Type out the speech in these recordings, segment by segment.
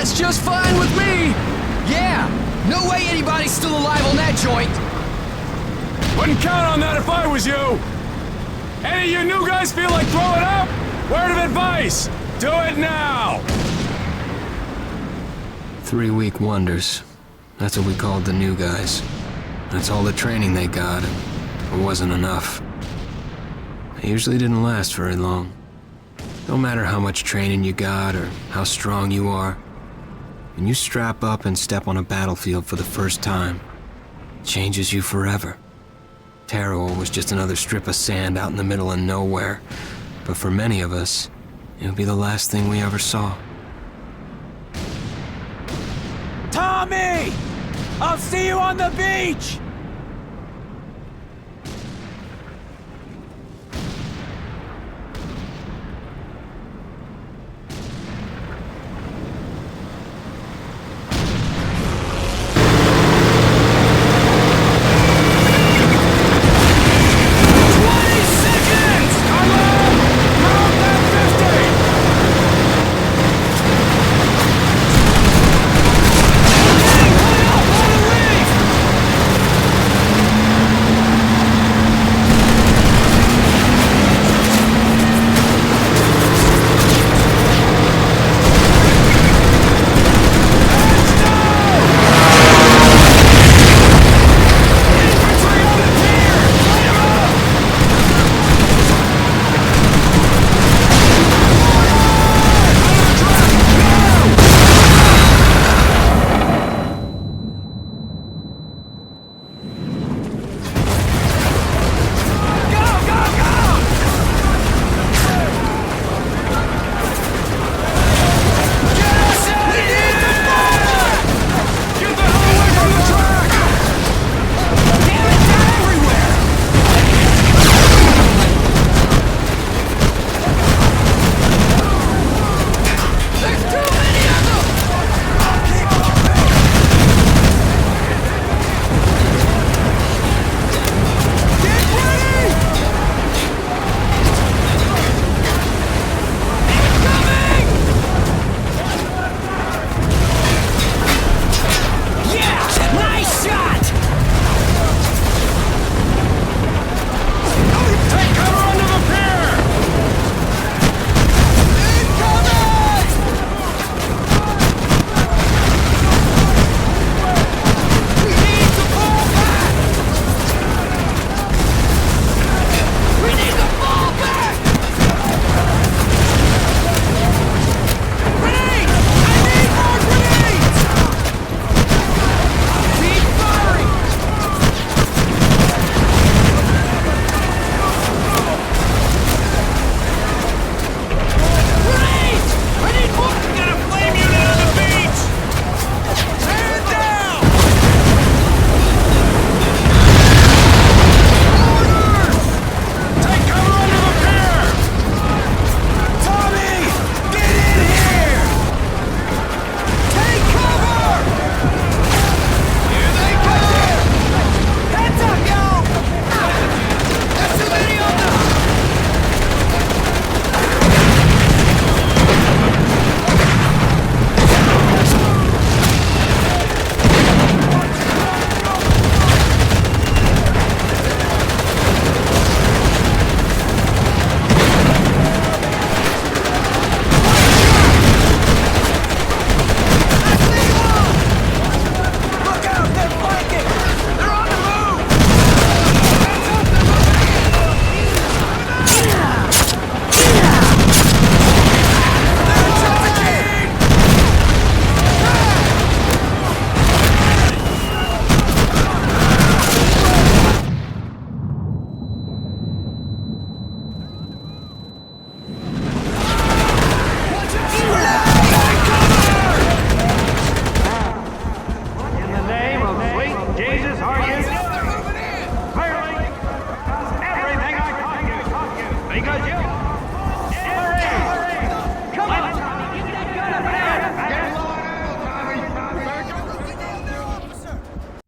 That's just fine with me! Yeah! No way anybody's still alive on that joint! Wouldn't count on that if I was you! Any of you new guys feel like throwing up? Word of advice! Do it now! 3-week wonders. That's what we called the new guys. That's all the training they got. It wasn't enough. They usually didn't last very long. No matter how much training you got or how strong you are, when you strap up and step on a battlefield for the first time, it changes you forever. Taro was just another strip of sand out in the middle of nowhere, but for many of us, it would be the last thing we ever saw. Tommy! I'll see you on the beach!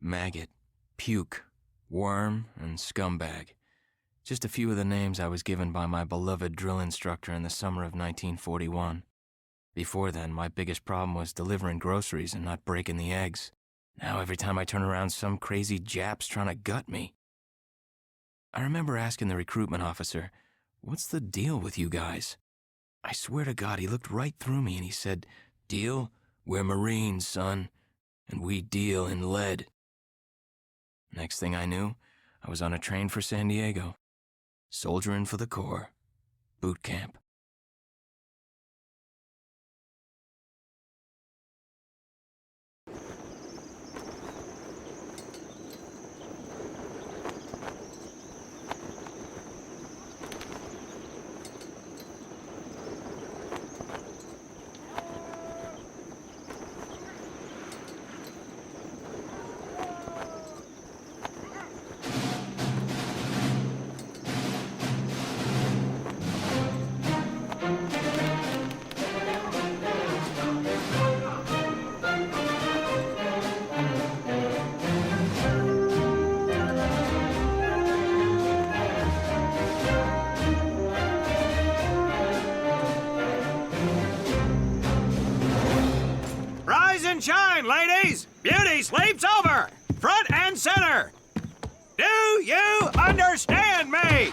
Maggot, puke, worm, and scumbag. Just a few of the names I was given by my beloved drill instructor in the summer of 1941. Before then, my biggest problem was delivering groceries and not breaking the eggs. Now every time I turn around, some crazy Jap's trying to gut me. I remember asking the recruitment officer, "What's the deal with you guys?" I swear to God, he looked right through me and he said, "Deal? We're Marines, son, and we deal in lead." Next thing I knew, I was on a train for San Diego, soldiering for the Corps, boot camp. Rise and shine, ladies! Beauty sleeps over! Front and center! Do you understand me?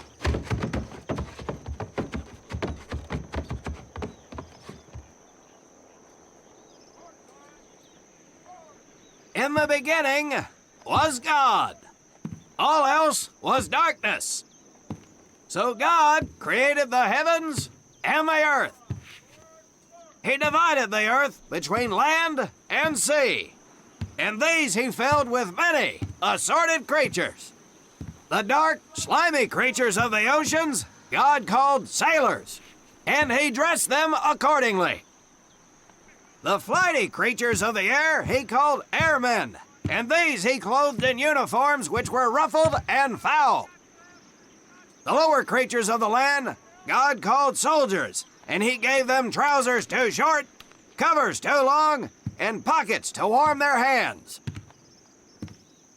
In the beginning was God. All else was darkness. So God created the heavens and the earth. He divided the earth between land and sea, and these he filled with many assorted creatures. The dark, slimy creatures of the oceans God called sailors, and he dressed them accordingly. The flighty creatures of the air he called airmen, and these he clothed in uniforms which were ruffled and foul. The lower creatures of the land God called soldiers, and he gave them trousers too short, covers too long, and pockets to warm their hands.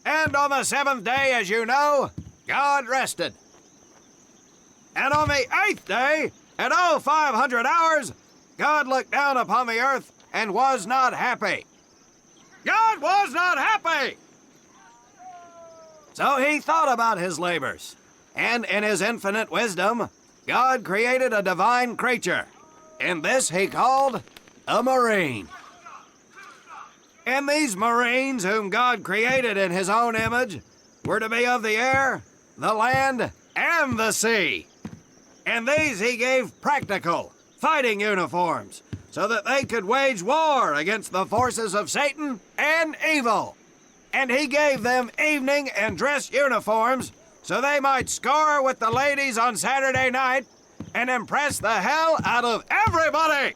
And on the seventh day, as you know, God rested. And on the eighth day, at 0500 hours, God looked down upon the earth and was not happy. God was not happy! So he thought about his labors, and in his infinite wisdom, God created a divine creature, and this he called a Marine. And these Marines, whom God created in his own image, were to be of the air, the land, and the sea. And these he gave practical, fighting uniforms, so that they could wage war against the forces of Satan and evil. And he gave them evening and dress uniforms, so they might score with the ladies on Saturday night and impress the hell out of everybody.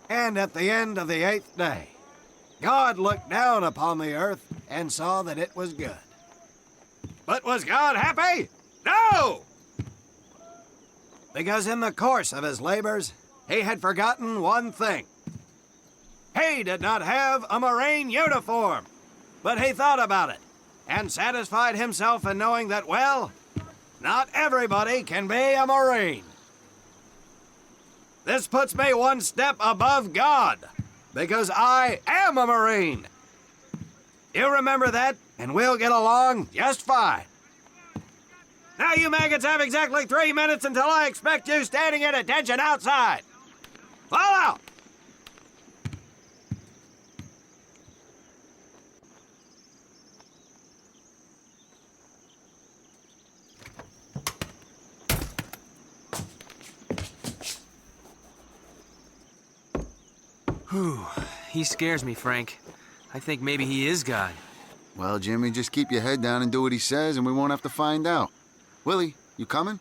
And at the end of the eighth day, God looked down upon the earth and saw that it was good. But was God happy? No! Because in the course of his labors, he had forgotten one thing. He did not have a Marine uniform, but he thought about it and satisfied himself in knowing that, well, not everybody can be a Marine. This puts me one step above God, because I am a Marine. You remember that, and we'll get along just fine. Now you maggots have exactly 3 minutes until I expect you standing at attention outside. Fall out! Whew, he scares me, Frank. I think maybe he is God. Well, Jimmy, just keep your head down and do what he says, and we won't have to find out. Willie, you coming?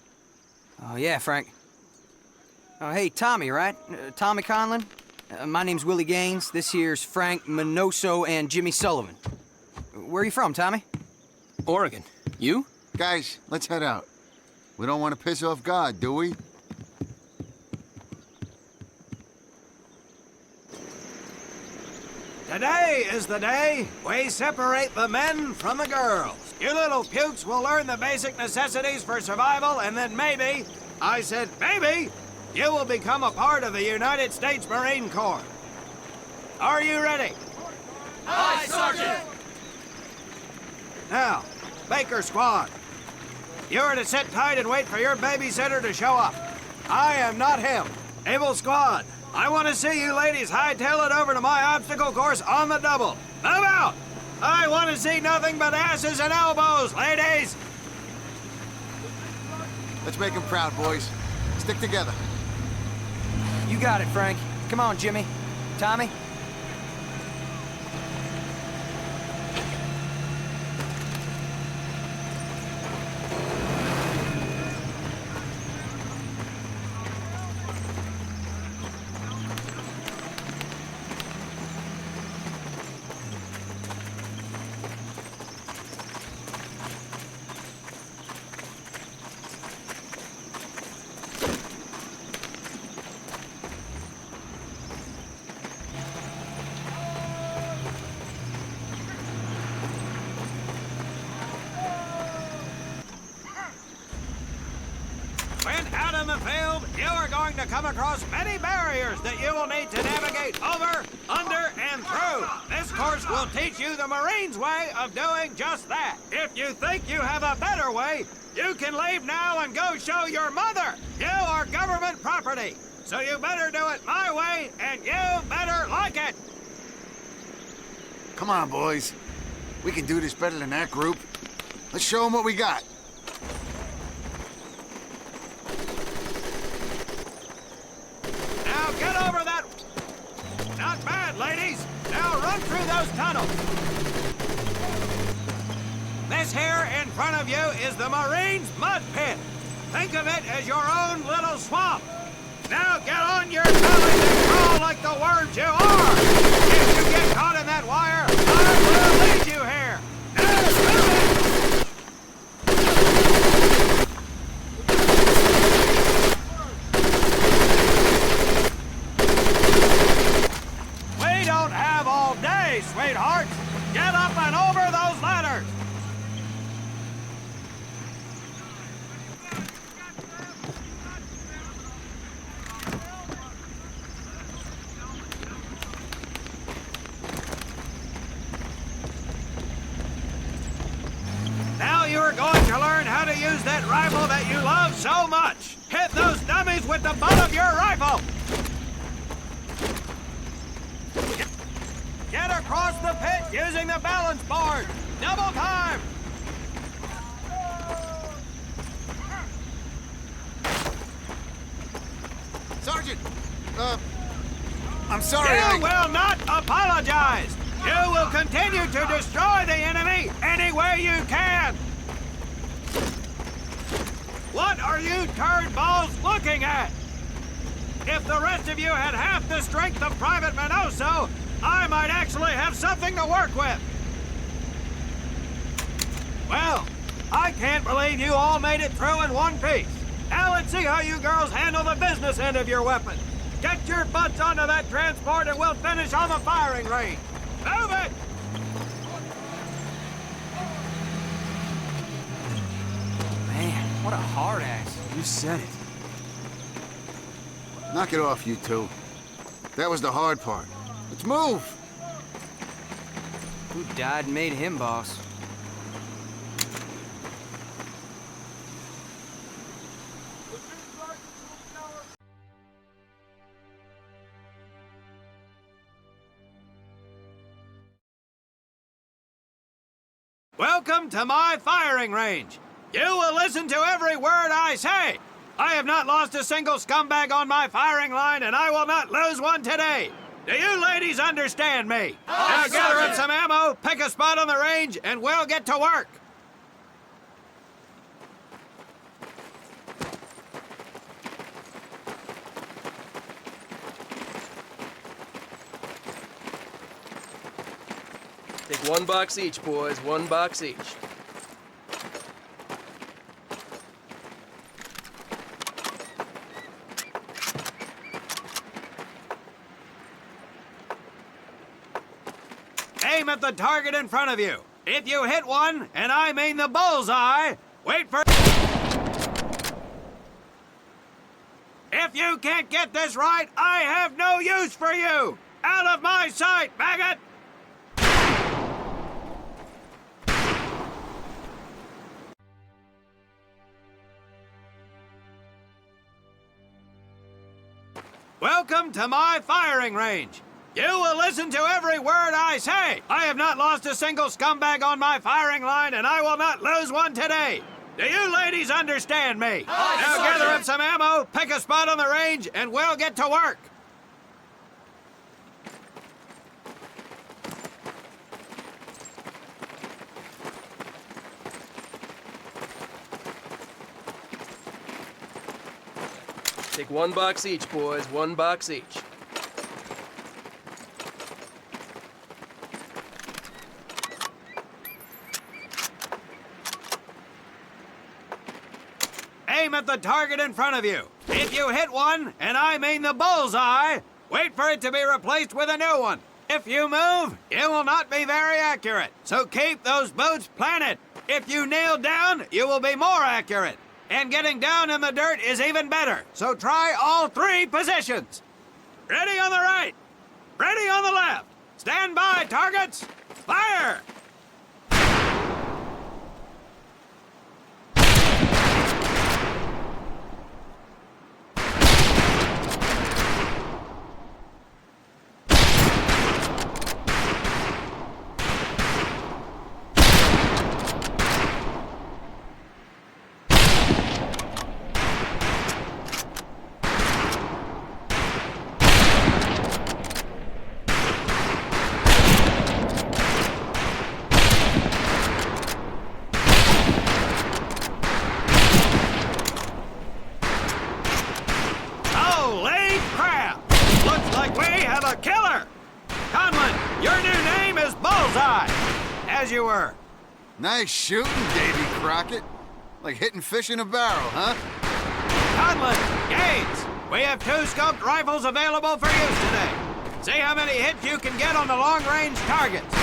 Oh, yeah, Frank. Oh, hey, Tommy, right? Tommy Conlon? My name's Willie Gaines. This here's Frank Minoso and Jimmy Sullivan. Where are you from, Tommy? Oregon. You? Guys, let's head out. We don't want to piss off God, do we? Today is the day we separate the men from the girls. You little pukes will learn the basic necessities for survival, and then maybe, I said maybe, you will become a part of the United States Marine Corps. Are you ready? Aye, Sergeant! Now, Baker Squad, you are to sit tight and wait for your babysitter to show up. I am not him. Able Squad, I want to see you ladies hightail it over to my obstacle course on the double. Move out! I want to see nothing but asses and elbows, ladies! Let's make him proud, boys. Stick together. You got it, Frank. Come on, Jimmy. Tommy? When out in the field, you are going to come across many barriers that you will need to navigate over, under, and through. This course will teach you the Marines' way of doing just that. If you think you have a better way, you can leave now and go show your mother. You are government property, so you better do it my way, and you better like it. Come on, boys. We can do this better than that group. Let's show them what we got. Now get over that. Not bad, ladies. Now run through those tunnels. This here in front of you is the Marines' mud pit. Think of it as your own little swamp. Now get on your bellies and crawl like the worms you are. If you get caught in that wire, I will lead you here. Now move it. We don't have all day, sweethearts. Get up and over those ladders. Now you are going to learn how to use that rifle that you love so much. Hit those dummies with the butt of your rifle. Get across the pit using the balance board. Double time. Sergeant! I'm sorry, You will not apologize. You will continue to destroy the enemy any way you can. What are you turd balls looking at? If the rest of you had half the strength of Private Minoso, I might actually have something to work with. Well, I can't believe you all made it through in one piece. Now let's see how you girls handle the business end of your weapon. Get your butts onto that transport and we'll finish on the firing range. Move it! Man, what a hard ass. You said it. Knock it off, you two. That was the hard part. Let's move! Who died and made him boss? Welcome to my firing range. You will listen to every word I say. I have not lost a single scumbag on my firing line, and I will not lose one today. Do you ladies understand me? Now gather up some ammo, pick a spot on the range, and we'll get to work. Take 1 box each, boys. 1 box each. Aim at the target in front of you. If you hit one, and I mean the bullseye, wait for... If you can't get this right, I have no use for you! Out of my sight, maggot! Welcome to my firing range. You will listen to every word I say. I have not lost a single scumbag on my firing line, and I will not lose one today. Do you ladies understand me? Now gather up some ammo, pick a spot on the range, and we'll get to work. Take 1 box each, boys. 1 box each. Aim at the target in front of you. If you hit one, and I mean the bullseye, wait for it to be replaced with a new one. If you move, it will not be very accurate. So keep those boots planted. If you nail down, you will be more accurate. And getting down in the dirt is even better. So try all 3 positions. Ready on the right. Ready on the left. Stand by, targets. Fire! Holy crap! Looks like we have a killer! Conlon, your new name is Bullseye! As you were. Nice shooting, Davy Crockett. Like hitting fish in a barrel, huh? Conlon, Gaines, we have 2 scoped rifles available for use today. See how many hits you can get on the long-range targets.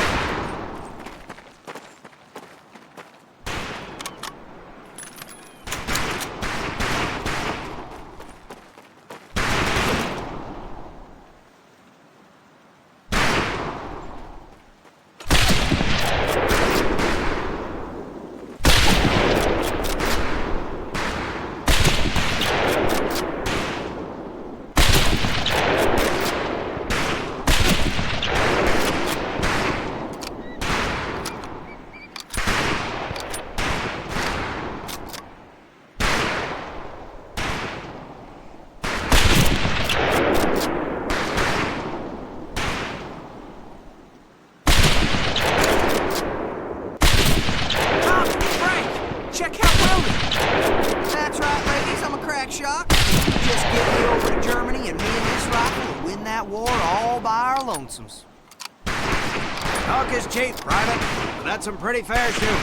Check out Weldon. That's right, ladies. I'm a crack shot. Just get me over to Germany, and me and this rifle will win that war all by our lonesomes. Talk is cheap, Private, but that's some pretty fair shooting.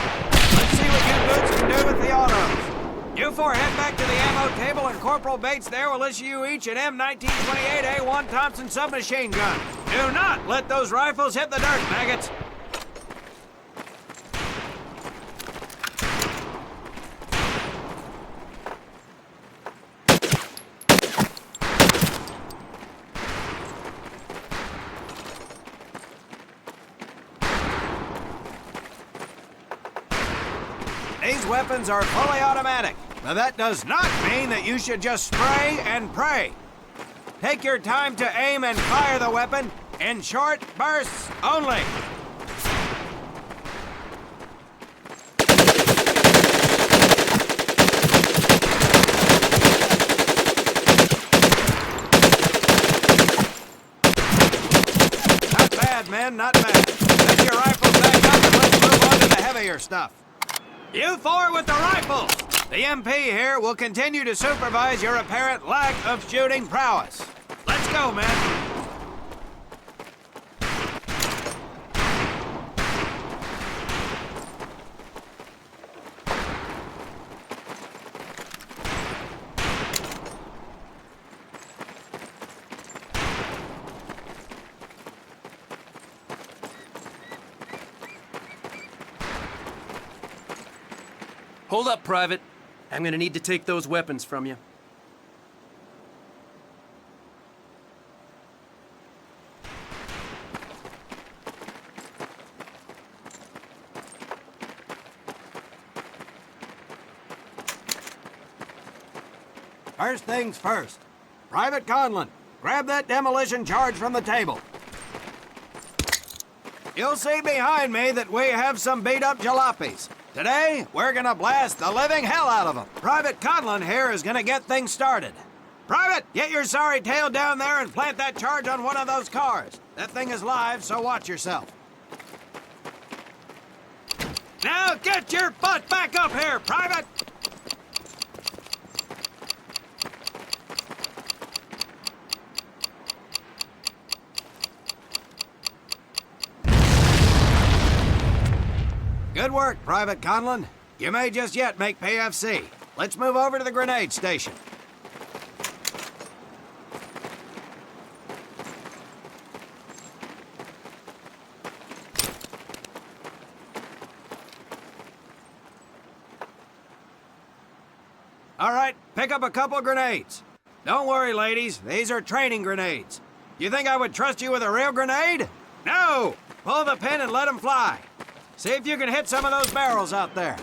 Let's see what you boots can do with the autos. You 4 head back to the ammo table, and Corporal Bates there will issue you each an M1928A1 Thompson submachine gun. Do not let those rifles hit the dirt, maggots. These weapons are fully automatic, but that does not mean that you should just spray and pray. Take your time to aim and fire the weapon in short bursts only. Not bad, men, not bad. Pick your rifles back up and let's move on to the heavier stuff. You 4 with the rifles! The MP here will continue to supervise your apparent lack of shooting prowess. Let's go, men. Hold up, Private. I'm gonna need to take those weapons from you. First things first. Private Conlon, grab that demolition charge from the table. You'll see behind me that we have some beat-up jalopies. Today, we're gonna blast the living hell out of them. Private Conlon here is gonna get things started. Private, get your sorry tail down there and plant that charge on one of those cars. That thing is live, so watch yourself. Now get your butt back up here, Private! Good work, Private Conlon. You may just yet make PFC. Let's move over to the grenade station. All right, pick up a couple grenades. Don't worry, ladies. These are training grenades. You think I would trust you with a real grenade? No! Pull the pin and let them fly. See if you can hit some of those barrels out there.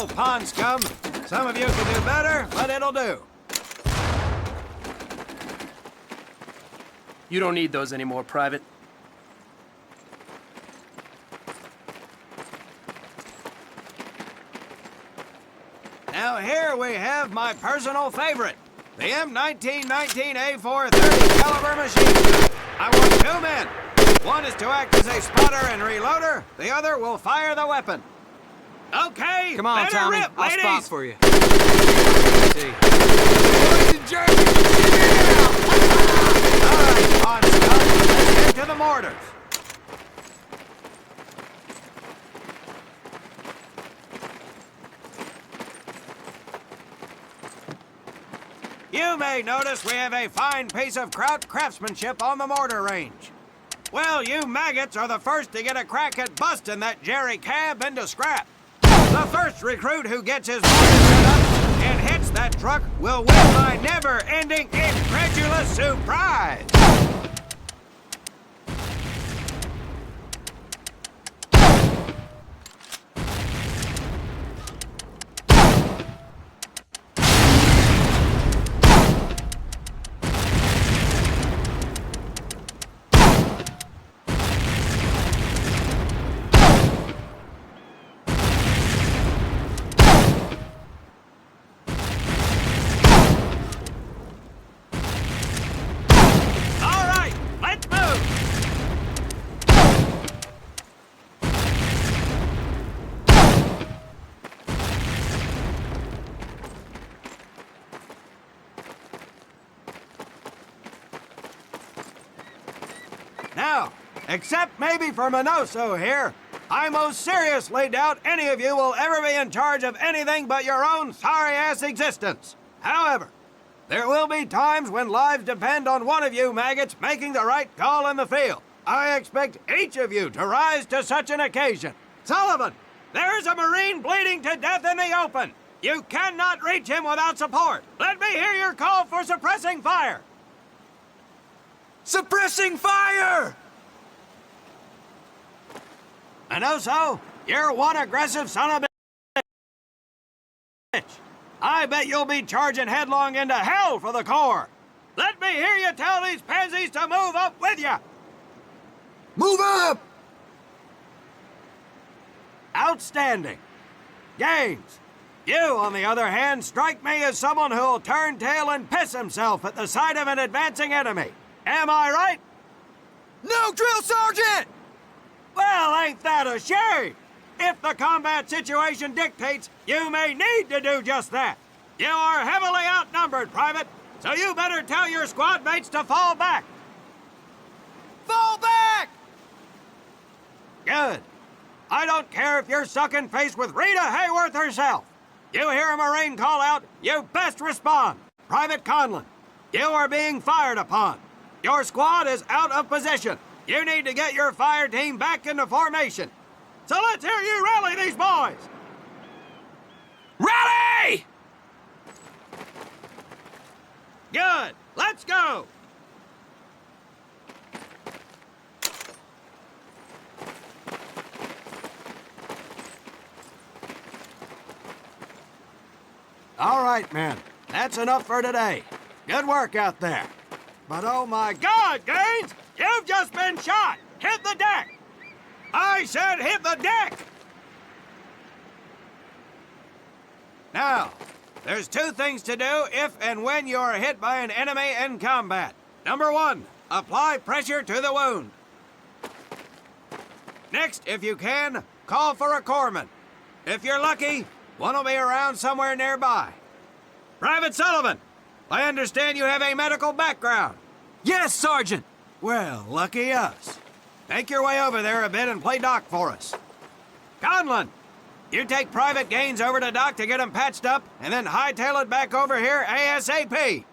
Pond scum. Some of you can do better, but it'll do. You don't need those anymore, Private. Now here we have my personal favorite, the M1919A4 30 caliber machine gun. I want 2 men. One is to act as a spotter and reloader. The other will fire the weapon. Okay, Come on, let her Tommy. rip, I'll ladies. spot for you. See. All right, Pond scum, let's get to the mortars. You may notice we have a fine piece of Kraut craftsmanship on the mortar range. Well, you maggots are the first to get a crack at busting that Jerry cab into scrap. The first recruit who gets his mortar set up and hits that truck will win my never-ending incredulous surprise. Now, except maybe for Minoso here, I most seriously doubt any of you will ever be in charge of anything but your own sorry-ass existence. However, there will be times when lives depend on one of you maggots making the right call in the field. I expect each of you to rise to such an occasion. Sullivan, there's a Marine bleeding to death in the open. You cannot reach him without support. Let me hear your call for suppressing fire. Suppressing fire! Minoso, you're one aggressive son of a bitch. I bet you'll be charging headlong into hell for the Corps. Let me hear you tell these pansies to move up with you. Move up! Outstanding. Gaines, you, on the other hand, strike me as someone who'll turn tail and piss himself at the sight of an advancing enemy. Am I right? No, Drill Sergeant! Well, ain't that a shame? If the combat situation dictates, you may need to do just that. You are heavily outnumbered, Private, so you better tell your squad mates to fall back. Fall back! Good. I don't care if you're sucking face with Rita Hayworth herself. You hear a Marine call out, you best respond. Private Conlon, you are being fired upon. Your squad is out of position. You need to get your fire team back into formation. So let's hear you rally these boys. Ready! Good. Let's go. All right, men. That's enough for today. Good work out there. But oh my God, Gaines! You've just been shot! Hit the deck! I said hit the deck! Now, there's two things to do if and when you are hit by an enemy in combat. Number one, apply pressure to the wound. Next, if you can, call for a corpsman. If you're lucky, one will be around somewhere nearby. Private Sullivan, I understand you have a medical background. Yes, Sergeant! Well, lucky us. Make your way over there a bit and play doc for us. Conlon, you take Private Gaines over to doc to get him patched up, and then hightail it back over here ASAP.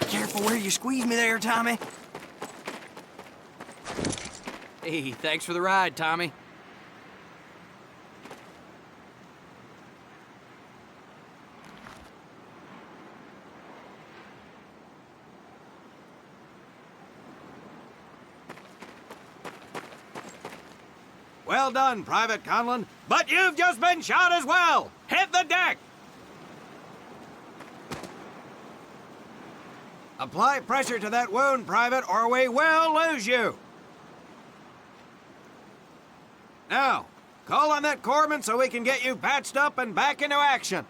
Careful where you squeeze me there, Tommy. Hey, thanks for the ride, Tommy. Well done, Private Conlon, but you've just been shot as well. Hit the deck. Apply pressure to that wound, Private, or we will lose you. Now, call on that corpsman so we can get you patched up and back into action.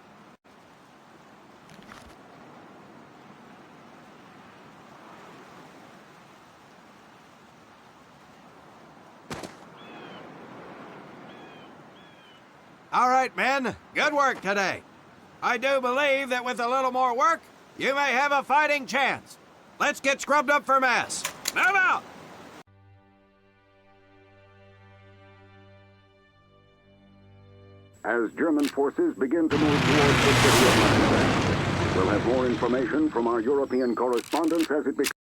All right, men. Good work today. I do believe that with a little more work, you may have a fighting chance. Let's get scrubbed up for mass. Move out! As German forces begin to move towards the city of Lancaster, we'll have more information from our European correspondents as it becomes